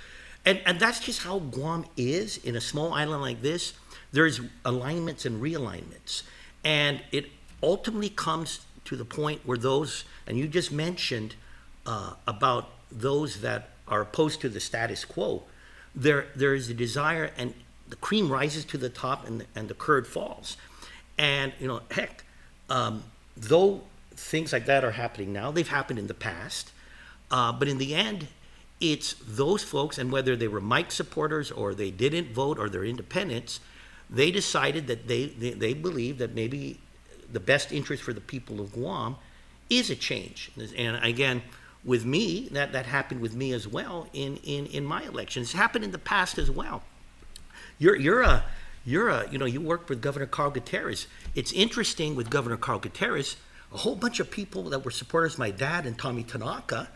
And that's just how Guam is in a small island like this. There's alignments and realignments. And it ultimately comes to the point where those, and you just mentioned about those that are opposed to the status quo, there is a desire, and the cream rises to the top and the curd falls. And, heck, though things like that are happening now, they've happened in the past, but in the end, it's those folks, and whether they were Mike supporters or they didn't vote or they're independents, they decided that they believe that maybe the best interest for the people of Guam is a change. And again, with me, that happened with me as well in my elections. It's happened in the past as well. You worked with Governor Carl Gutierrez. It's interesting with Governor Carl Gutierrez, a whole bunch of people that were supporters, my dad and Tommy Tanaka,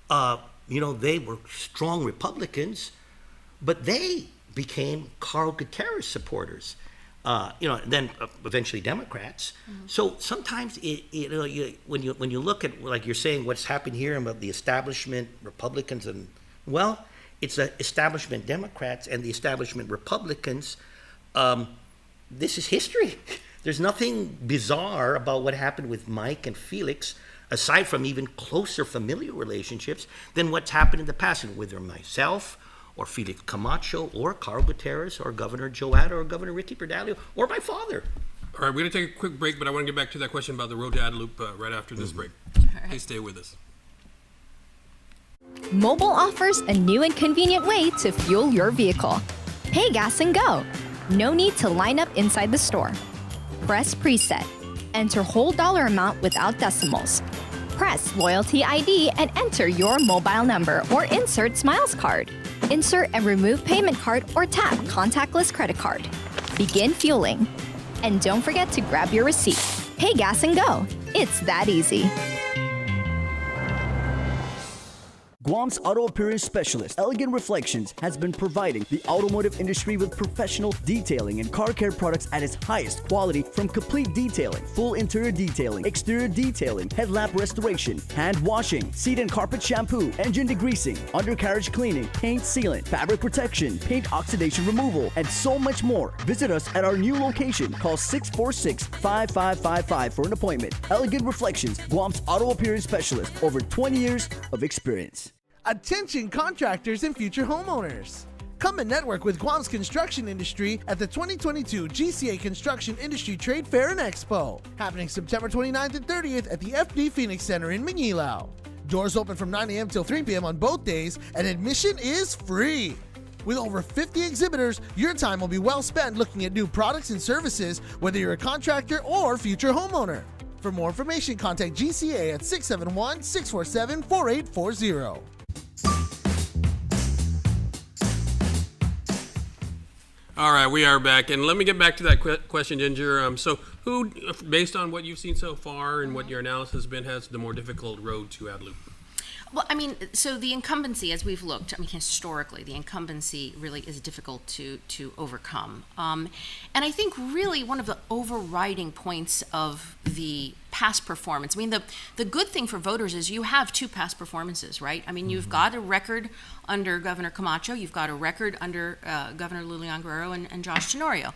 they were strong Republicans, but they became Carl Gutierrez supporters. Then eventually Democrats. Mm-hmm. So sometimes when you look at, like you're saying, what's happened here about the establishment Republicans, and it's the establishment Democrats and the establishment Republicans. This is history. There's nothing bizarre about what happened with Mike and Felix, aside from even closer familial relationships than what's happened in the past, and whether myself or Felix Camacho, or Carl Gutierrez, or Governor Joe Addo, or Governor Ricky Berdalio, or my father. All right, we're going to take a quick break, but I want to get back to that question about the road to Adelup right after this break. Right. Please stay with us. Mobile offers a new and convenient way to fuel your vehicle. Pay gas and go. No need to line up inside the store. Press preset. Enter whole dollar amount without decimals. Press Loyalty ID and enter your mobile number or insert Smiles card. Insert and remove payment card or tap contactless credit card. Begin fueling. And don't forget to grab your receipt. Pay gas and go. It's that easy. Guam's auto appearance specialist, Elegant Reflections, has been providing the automotive industry with professional detailing and car care products at its highest quality, from complete detailing, full interior detailing, exterior detailing, headlamp restoration, hand washing, seat and carpet shampoo, engine degreasing, undercarriage cleaning, paint sealant, fabric protection, paint oxidation removal, and so much more. Visit us at our new location. Call 646-5555 for an appointment. Elegant Reflections, Guam's auto appearance specialist, over 20 years of experience. Attention contractors and future homeowners. Come and network with Guam's construction industry at the 2022 GCA Construction Industry Trade Fair and Expo, happening September 29th and 30th at the FD Phoenix Center in Manilao. Doors open from 9 a.m. till 3 p.m. on both days, and admission is free. With over 50 exhibitors, your time will be well spent looking at new products and services, whether you're a contractor or future homeowner. For more information, contact GCA at 671-647-4840. All right, we are back, and let me get back to that question, Ginger. So, who, based on what you've seen so far and what your analysis has been, has the more difficult road to Adelup? Well, so the incumbency, as we've looked, historically, the incumbency really is difficult to overcome. And I think really one of the overriding points of the past performance, the good thing for voters is you have two past performances, right? You've got a record under Governor Camacho, you've got a record under Governor Lilian Guerrero and Josh Tenorio.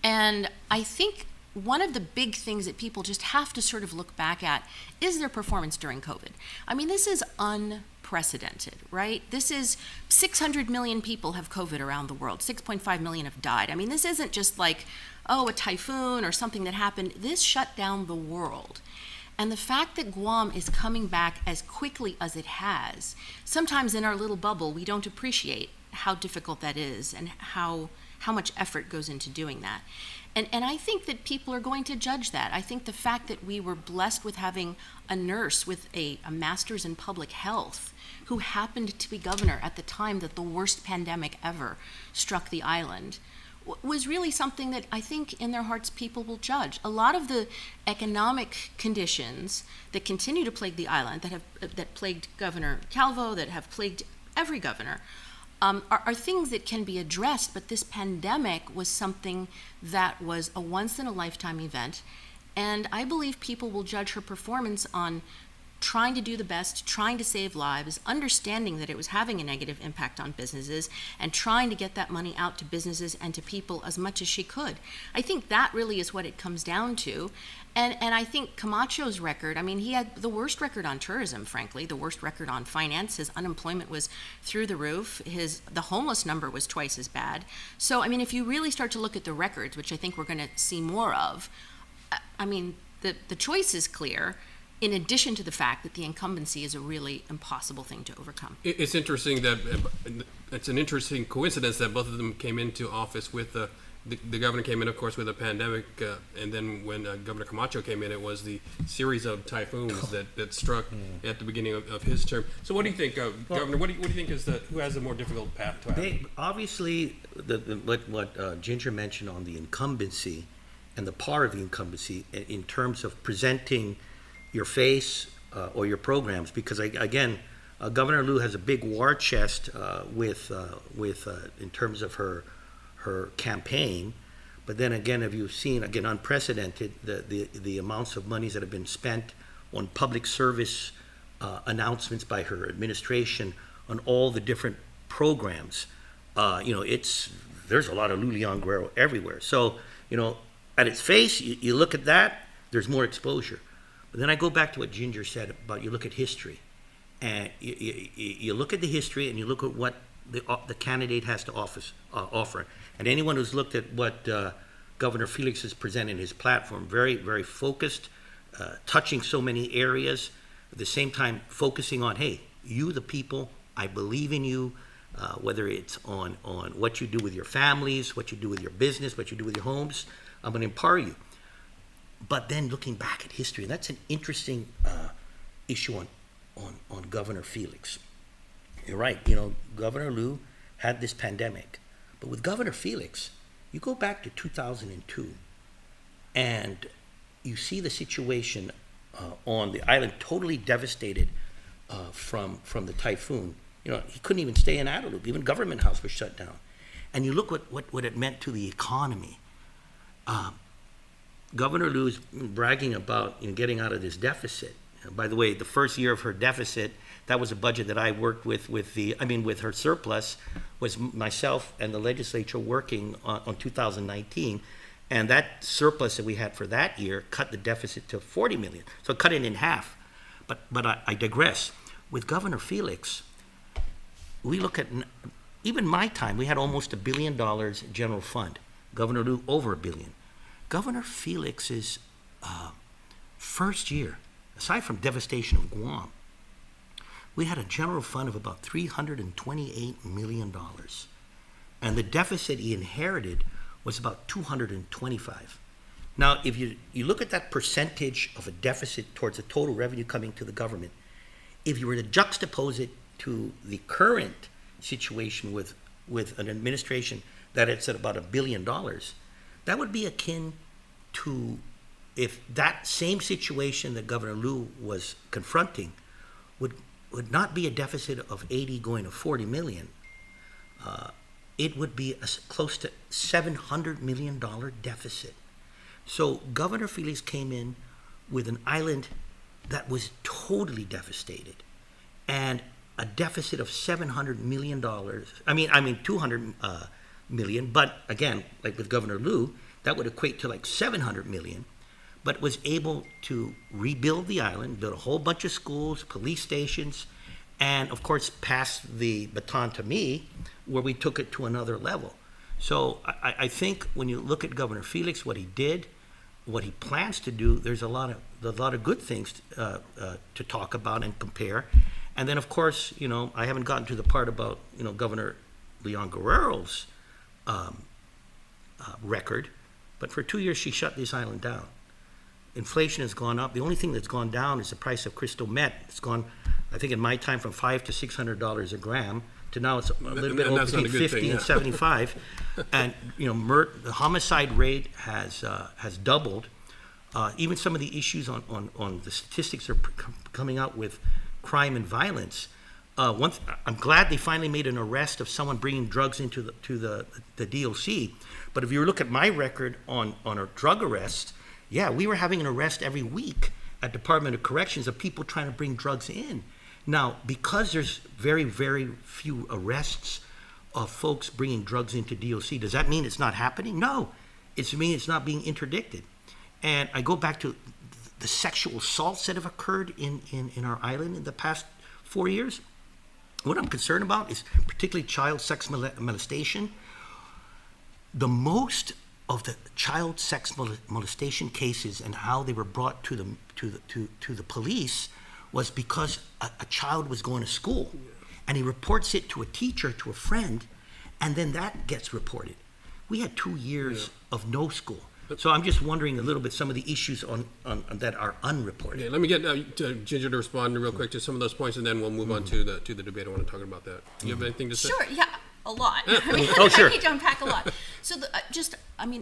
And I think one of the big things that people just have to sort of look back at is their performance during COVID. This is unprecedented, right? This is 600 million people have COVID around the world. 6.5 million have died. This isn't just like, a typhoon or something that happened. This shut down the world. And the fact that Guam is coming back as quickly as it has, sometimes in our little bubble, we don't appreciate how difficult that is and how much effort goes into doing that. And I think that people are going to judge that. I think the fact that we were blessed with having a nurse with a master's in public health who happened to be governor at the time that the worst pandemic ever struck the island was really something that I think in their hearts people will judge. A lot of the economic conditions that continue to plague the island, that plagued Governor Calvo, that have plagued every governor, are things that can be addressed, but this pandemic was something that was a once-in-a-lifetime event, and I believe people will judge her performance on trying to do the best, trying to save lives, understanding that it was having a negative impact on businesses, and trying to get that money out to businesses and to people as much as she could. I think that really is what it comes down to. And I think Camacho's record, I mean, he had the worst record on tourism, frankly, the worst record on finance. His unemployment was through the roof. The homeless number was twice as bad. So, I mean, if you really start to look at the records, which I think we're going to see more of, I mean, the choice is clear, in addition to the fact that the incumbency is a really impossible thing to overcome. It's interesting that it's an interesting coincidence that both of them came into office with the governor came in, of course, with a pandemic, and then when Governor Camacho came in, it was the series of typhoons that struck at the beginning of his term. So, what do you think, Governor? What do you think is who has a more difficult path to have? Obviously, what Ginger mentioned on the incumbency and the power of the incumbency in terms of presenting your face or your programs, because again, Governor Liu has a big war chest with in terms of her campaign, but then again, have you seen, again, unprecedented, the amounts of monies that have been spent on public service announcements by her administration on all the different programs. There's a lot of Lulian Guerrero everywhere. So, at its face, you look at that, there's more exposure. But then I go back to what Ginger said about you look at history, and you look at the history and you look at what the candidate has to offer. And anyone who's looked at what Governor Felix has presented in his platform, very, very focused, touching so many areas, at the same time focusing on, hey, you the people, I believe in you, whether it's on what you do with your families, what you do with your business, what you do with your homes, I'm going to empower you. But then looking back at history, that's an interesting issue on Governor Felix. You're right, Governor Liu had this pandemic. But with Governor Felix, you go back to 2002, and you see the situation on the island totally devastated from the typhoon. He couldn't even stay in Adelup. Even Government House was shut down. And you look what it meant to the economy. Governor Liu is bragging about getting out of this deficit. By the way, the first year of her deficit, that was a budget that I worked with her surplus, was myself and the legislature working on 2019. And that surplus that we had for that year cut the deficit to 40 million. So cut it in half. But I digress. With Governor Felix, we look at, even my time, we had almost $1 billion general fund. Governor Liu, over $1 billion. Governor Felix's first year, aside from devastation of Guam, we had a general fund of about $328 million. And the deficit he inherited was about 225. Now, if you look at that percentage of a deficit towards the total revenue coming to the government, if you were to juxtapose it to the current situation with an administration that it's at about $1 billion, that would be akin to if that same situation that Governor Liu was confronting would not be a deficit of 80 going to 40 million. It would be close to $700 million deficit. So Governor Felix came in with an island that was totally devastated, and a deficit of $700 million. I mean 200 million, but again, like with Governor Liu, that would equate to like 700 million, but was able to rebuild the island, build a whole bunch of schools, police stations, and of course pass the baton to me, where we took it to another level. So I think when you look at Governor Felix, what he did, what he plans to do, there's a lot of good things to talk about and compare. And then of course, I haven't gotten to the part about Governor Leon Guerrero's record, but for 2 years she shut this island down. Inflation has gone up. The only thing that's gone down is the price of crystal meth. It's gone, I think in my time, from $500 to $600 a gram to now it's a little bit over between 50 and 75. And the homicide rate has doubled. Even some of the issues on the statistics are coming out with crime and violence. I'm glad they finally made an arrest of someone bringing drugs into the DOC. But if you look at my record on a drug arrest, yeah, we were having an arrest every week at Department of Corrections of people trying to bring drugs in. Now, because there's very, very few arrests of folks bringing drugs into DOC, does that mean it's not happening? No, it means it's not being interdicted. And I go back to the sexual assaults that have occurred in our island in the past 4 years. What I'm concerned about is particularly child sex molestation. The most of the child sex molestation cases and how they were brought to the police was because a child was going to school, and he reports it to a teacher, to a friend, and then that gets reported. We had 2 years of no school. So I'm just wondering a little bit some of the issues on that are unreported. Okay, let me get Ginger to respond real quick to some of those points, and then we'll move on to the debate. I want to talk about that. Do you have anything to say? Sure, yeah, a lot. Oh, sure. I need to unpack a lot. So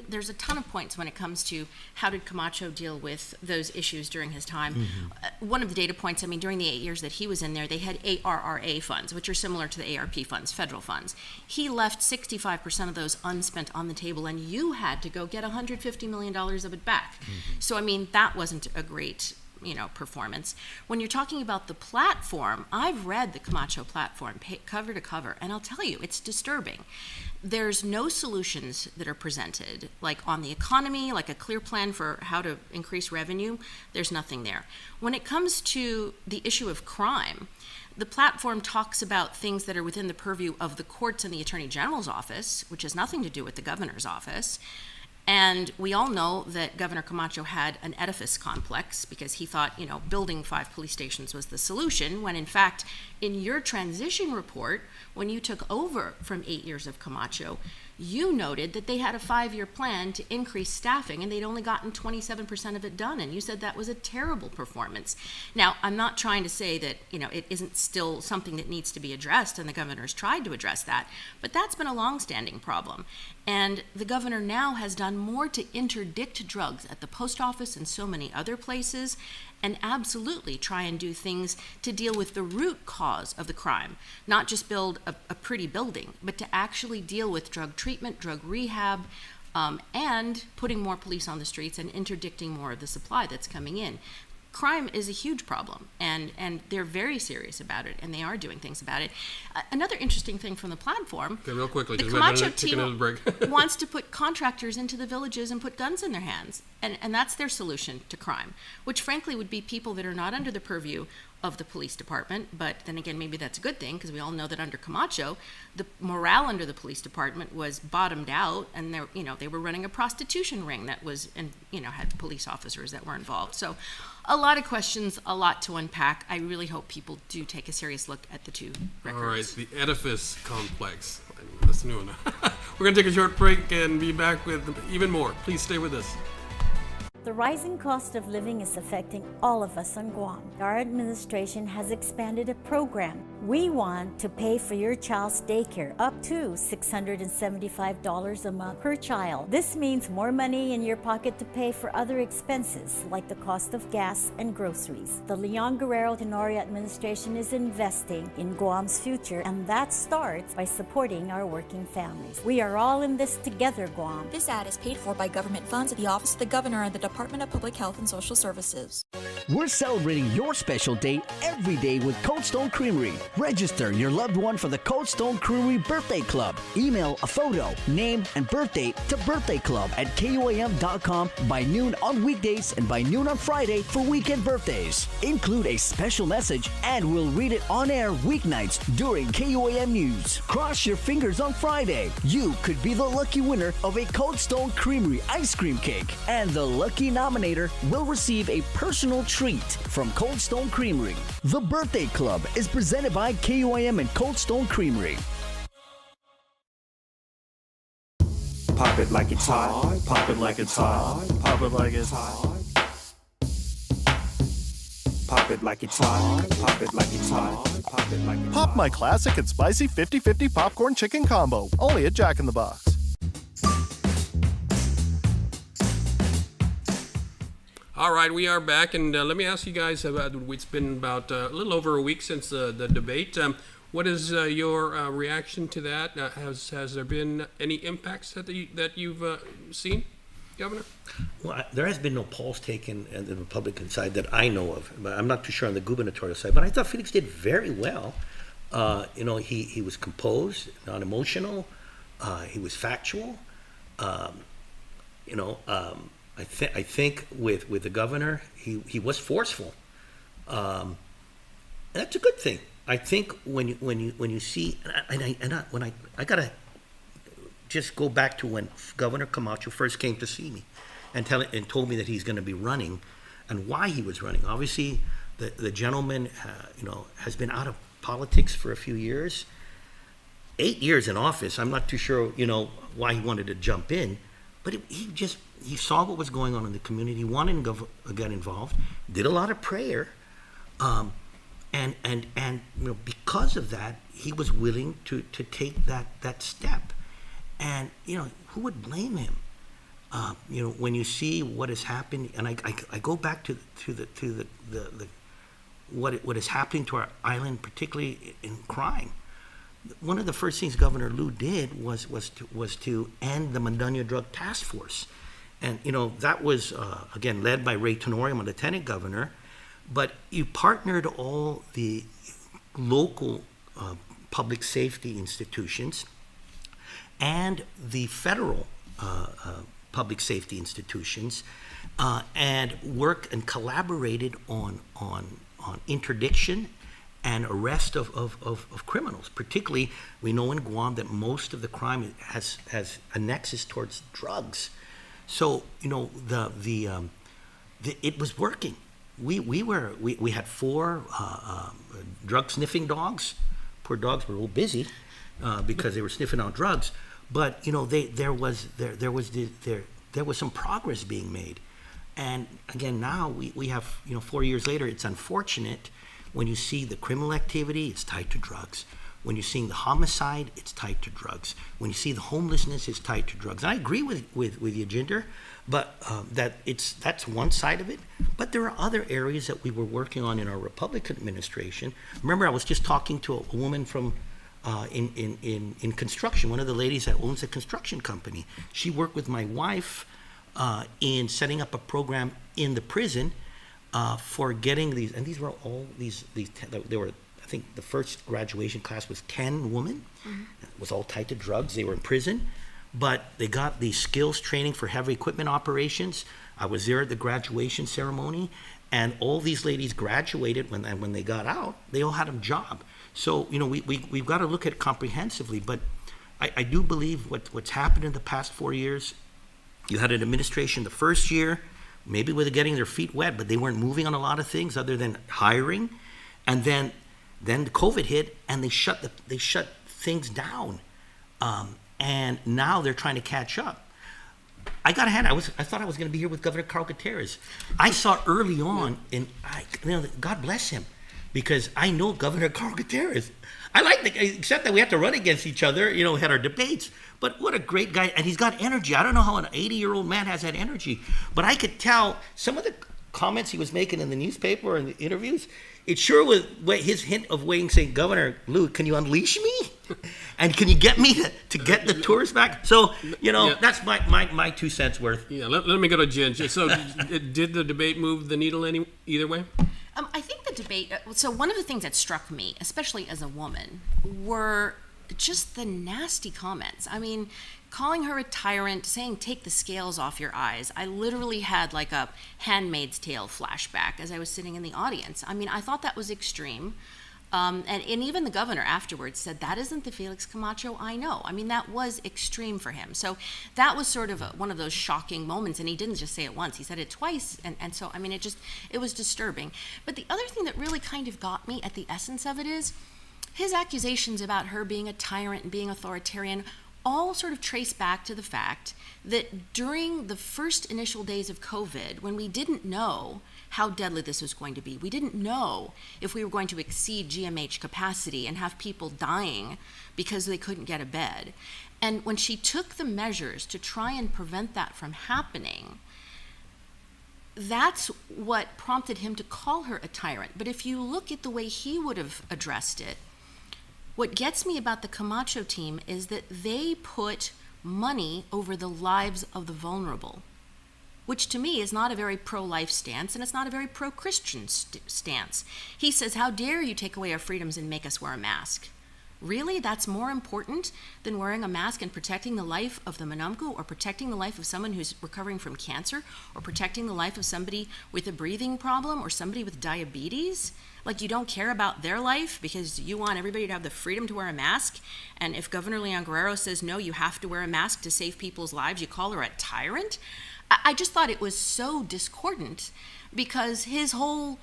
there's a ton of points when it comes to how did Camacho deal with those issues during his time. One of the data points, during the 8 years that he was in there, they had ARRA funds, which are similar to the ARP funds, federal funds. He left 65% of those unspent on the table, and you had to go get $150 million of it back. So, that wasn't a great performance. When you're talking about the platform, I've read the Camacho platform cover to cover, and I'll tell you, it's disturbing. There's no solutions that are presented, like on the economy, like a clear plan for how to increase revenue. There's nothing there. When it comes to the issue of crime, the platform talks about things that are within the purview of the courts and the Attorney General's office, which has nothing to do with the governor's office. And we all know that Governor Camacho had an edifice complex because he thought, building 5 police stations was the solution, when in fact, in your transition report, when you took over from 8 years of Camacho, you noted that they had a 5-year plan to increase staffing, and they'd only gotten 27% of it done, and you said that was a terrible performance. Now, I'm not trying to say that, it isn't still something that needs to be addressed, and the governor's tried to address that, but that's been a long-standing problem. And the governor now has done more to interdict drugs at the post office and so many other places, and absolutely try and do things to deal with the root cause of the crime, not just build a pretty building, but to actually deal with drug treatment, drug rehab, and putting more police on the streets and interdicting more of the supply that's coming in. Crime is a huge problem, and they're very serious about it, and they are doing things about it. Another interesting thing from the platform, okay, real quickly, the Camacho team wants to put contractors into the villages and put guns in their hands, and that's their solution to crime, which frankly would be people that are not under the purview of the police department. But then again, maybe that's a good thing, because we all know that under Camacho, the morale under the police department was bottomed out, and they were running a prostitution ring that was, and had police officers that were involved. So a lot of questions, a lot to unpack. I really hope people do take a serious look at the 2 records. All right, the edifice complex. That's a new one. We're going to take a short break and be back with even more. Please stay with us. The rising cost of living is affecting all of us on Guam. Our administration has expanded a program. We want to pay for your child's daycare up to $675 a month per child. This means more money in your pocket to pay for other expenses like the cost of gas and groceries. The Leon Guerrero Tenorio administration is investing in Guam's future, and that starts by supporting our working families. We are all in this together, Guam. This ad is paid for by government funds of the Office of the Governor and the Department of Public Health and Social Services. We're celebrating your special day every day with Cold Stone Creamery. Register your loved one for the Cold Stone Creamery Birthday Club. Email a photo, name, and birthday to birthdayclub@KUAM.com by noon on weekdays and by noon on Friday for weekend birthdays. Include a special message and we'll read it on air weeknights during KUAM News. Cross your fingers on Friday. You could be the lucky winner of a Cold Stone Creamery ice cream cake, and the lucky nominator will receive a personal treat from Cold Stone Creamery. The Birthday Club is presented by KUAM and Cold Stone Creamery. Pop it like it's hot, pop it like it's hot, pop it like it's hot. Pop it like it's hot, pop it like it's hot, pop it like it's hot. Pop my classic and spicy 50-50 popcorn chicken combo, only at Jack in the Box. All right, we are back, and let me ask you guys about. It's been about a little over a week since the debate. What is your reaction to that? Has there been any impacts that you've seen, Governor? Well, there has been no polls taken on the Republican side that I know of. But I'm not too sure on the gubernatorial side. But I thought Felix did very well. He was composed, not emotional. He was factual. I think with the governor, he was forceful. And that's a good thing. I think when you see, I gotta just go back to when Governor Camacho first came to see me, and told me that he's going to be running, and why he was running. Obviously, the gentleman, has been out of politics for a few years. 8 years in office. I'm not too sure, why he wanted to jump in, but he saw what was going on in the community. He wanted to get involved. Did a lot of prayer. And because of that, he was willing to take that step. And who would blame him? When you see what has happened, and I go back to what is happening to our island, particularly in crime. One of the first things Governor Liu did was to end the Mandaña Drug Task Force, and that was again led by Ray Tenorio, a lieutenant governor. But you partnered all the local public safety institutions and the federal public safety institutions, and worked and collaborated on interdiction and arrest of criminals. Particularly, we know in Guam that most of the crime has a nexus towards drugs. So it was working. We had 4 drug sniffing dogs. Poor dogs were all busy because they were sniffing out drugs. But there was some progress being made. And again, now we have 4 years later. It's unfortunate when you see the criminal activity. It's tied to drugs. When you're seeing the homicide, it's tied to drugs. When you see the homelessness, it's tied to drugs. And I agree with you, Jinder, but that's one side of it. But there are other areas that we were working on in our Republican administration. Remember, I was just talking to a woman from in construction, one of the ladies that owns a construction company. She worked with my wife in setting up a program in the prison for getting these, and these were all these they were. I think the first graduation class was 10 women. Mm-hmm. It was all tied to drugs. They were in prison, but they got the skills training for heavy equipment operations. I was there at the graduation ceremony, and all these ladies graduated. When they got out, they all had a job. So we've got to look at it comprehensively. But I do believe what's happened in the past 4 years. You had an administration the first year, maybe with getting their feet wet, but they weren't moving on a lot of things other than hiring, and then the COVID hit, and they shut things down, and now they're trying to catch up. I got a hand. I thought I was going to be here with Governor Carl Gutierrez. I saw early on, and God bless him, because I know Governor Carl Gutierrez. Except that we have to run against each other. We had our debates, but what a great guy, and he's got energy. I don't know how an 80-year-old man has that energy, but I could tell some of the comments he was making in the newspaper and the interviews. It sure was his hint of saying, Governor Liu, can you unleash me? And can you get me to get the tourists back? So, that's my 2 cents worth. Yeah, let me go to Jen. So did the debate move the needle either way? I think the debate, so one of the things that struck me, especially as a woman, were just the nasty comments. I mean, calling her a tyrant, saying take the scales off your eyes. I literally had like a Handmaid's Tale flashback as I was sitting in the audience. I mean, I thought that was extreme. And even the governor afterwards said, that isn't the Felix Camacho I know. I mean, that was extreme for him. So that was sort of one of those shocking moments. And he didn't just say it once, he said it twice. And so, I mean, it was disturbing. But the other thing that really kind of got me at the essence of it is his accusations about her being a tyrant and being authoritarian all sort of trace back to the fact that during the first initial days of COVID, when we didn't know how deadly this was going to be, we didn't know if we were going to exceed GMH capacity and have people dying because they couldn't get a bed. And when she took the measures to try and prevent that from happening, that's what prompted him to call her a tyrant. But if you look at the way he would have addressed it, what gets me about the Camacho team is that they put money over the lives of the vulnerable, which to me is not a very pro-life stance, and it's not a very pro-Christian stance. He says, how dare you take away our freedoms and make us wear a mask? Really? That's more important than wearing a mask and protecting the life of the Manumku, or protecting the life of someone who's recovering from cancer, or protecting the life of somebody with a breathing problem, or somebody with diabetes? Like, you don't care about their life because you want everybody to have the freedom to wear a mask? And if Governor Leon Guerrero says, no, you have to wear a mask to save people's lives, you call her a tyrant? I just thought it was so discordant, because his whole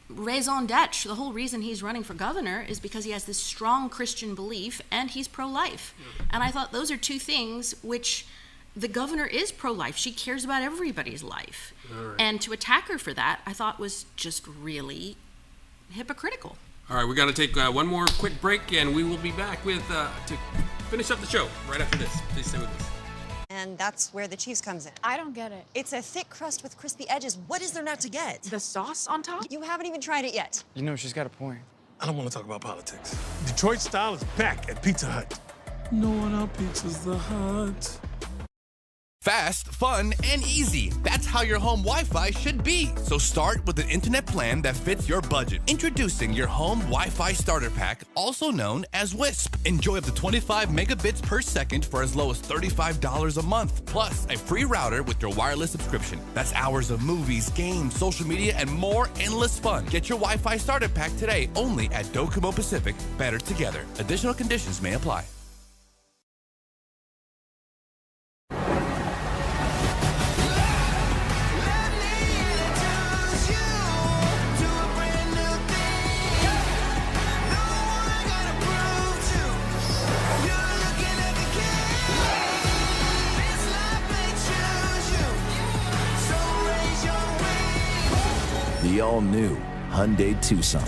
raison d'etre, the whole reason he's running for governor, is because he has this strong Christian belief and he's pro-life. And I thought those are two things which the governor is pro-life. She cares about everybody's life. Right. And to attack her for that, I thought was just really hypocritical. All right, we got to take one more quick break, and we will be back with to finish up the show right after this. Please stay with us. And that's where the cheese comes in. I don't get it. It's a thick crust with crispy edges. What is there not to get? The sauce on top? You haven't even tried it yet. You know, she's got a point. I don't want to talk about politics. Detroit style is back at Pizza Hut. No one outpizzas the Hut. Fast, fun, and easy. That's how your home Wi-Fi should be. So start with an internet plan that fits your budget. Introducing your home Wi-Fi starter pack, also known as WISP. Enjoy up to 25 megabits per second for as low as $35 a month. Plus, a free router with your wireless subscription. That's hours of movies, games, social media, and more endless fun. Get your Wi-Fi starter pack today only at Docomo Pacific. Better together. Additional conditions may apply. The all-new Hyundai Tucson.